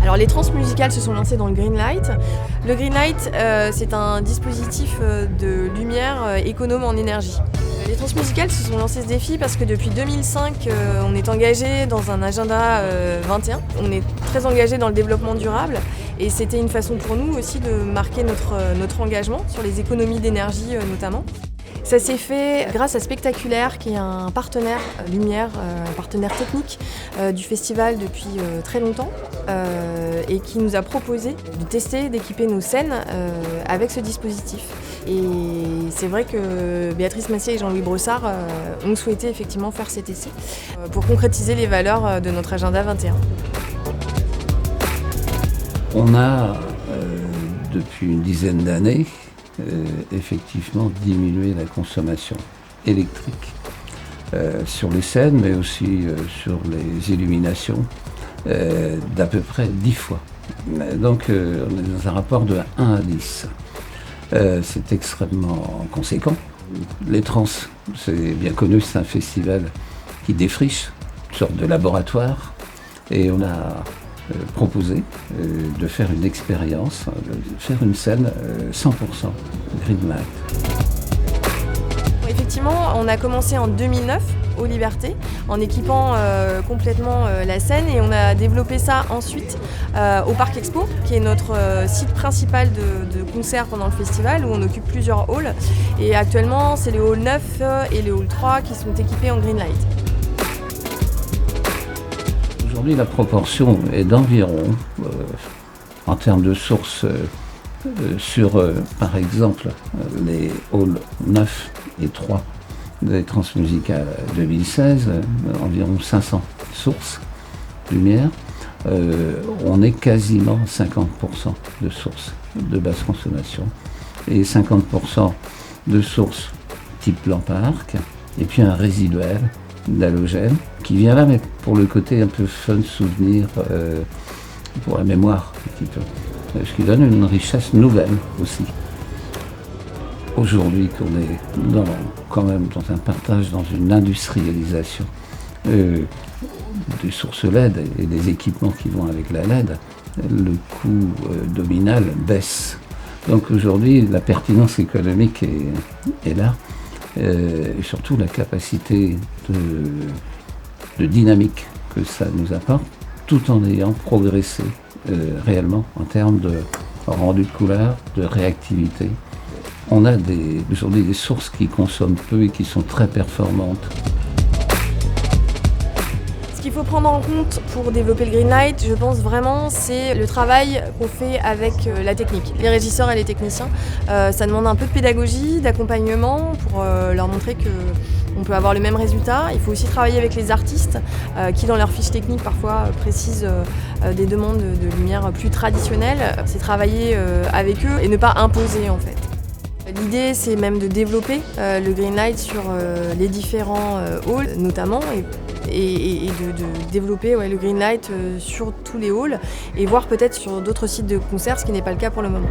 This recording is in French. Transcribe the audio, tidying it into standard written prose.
Alors les transmusicales se sont lancées dans le Greenlight. Le Greenlight, c'est un dispositif de lumière économe en énergie. Les transmusicales se sont lancées ce défi parce que depuis 2005, on est engagé dans un agenda 21. On est très engagé dans le développement durable et c'était une façon pour nous aussi de marquer notre engagement sur les économies d'énergie notamment. Ça s'est fait grâce à Spectaculaire, qui est un partenaire lumière, un partenaire technique du festival depuis très longtemps et qui nous a proposé de tester, d'équiper nos scènes avec ce dispositif. Et c'est vrai que Béatrice Massier et Jean-Louis Brossard ont souhaité effectivement faire cet essai pour concrétiser les valeurs de notre agenda 21. On a, depuis une dizaine d'années, effectivement diminuer la consommation électrique sur les scènes, mais aussi sur les illuminations, d'à peu près 10 fois. Donc on est dans un rapport de 1 à 10. C'est extrêmement conséquent. Les Trans, c'est bien connu, c'est un festival qui défriche, une sorte de laboratoire, et on a proposé de faire une expérience, de faire une scène 100% Greenlight. Effectivement, on a commencé en 2009 aux Libertés en équipant complètement la scène et on a développé ça ensuite au Parc Expo, qui est notre site principal de concert pendant le festival où on occupe plusieurs halls. Et actuellement, c'est les halls 9 et les halls 3 qui sont équipés en Greenlight. Aujourd'hui, la proportion est d'environ, en termes de sources, sur, par exemple, les halls 9 et 3 des Transmusicales 2016, environ 500 sources lumière. On est quasiment 50% de sources de basse consommation et 50% de sources type lampe à arc, et puis un résiduel d'halogène qui vient là, mais pour le côté un peu fun, souvenir, pour la mémoire, un petit peu. Ce qui donne une richesse nouvelle aussi. Aujourd'hui, qu'on est quand même dans un partage, dans une industrialisation des sources LED et des équipements qui vont avec la LED, le coût nominal baisse. Donc aujourd'hui, la pertinence économique est là. Et surtout la capacité de dynamique que ça nous apporte, tout en ayant progressé réellement en termes de rendu de couleur, de réactivité. On a aujourd'hui des sources qui consomment peu et qui sont très performantes. Ce qu'il faut prendre en compte pour développer le Greenlight, je pense vraiment, c'est le travail qu'on fait avec la technique, les régisseurs et les techniciens. Ça demande un peu de pédagogie, d'accompagnement pour leur montrer qu'on peut avoir le même résultat. Il faut aussi travailler avec les artistes qui, dans leurs fiches techniques, parfois précisent des demandes de lumière plus traditionnelles. C'est travailler avec eux et ne pas imposer en fait. L'idée, c'est même de développer le Greenlight sur les différents halls notamment et de développer le Greenlight sur tous les halls et voir peut-être sur d'autres sites de concerts, ce qui n'est pas le cas pour le moment.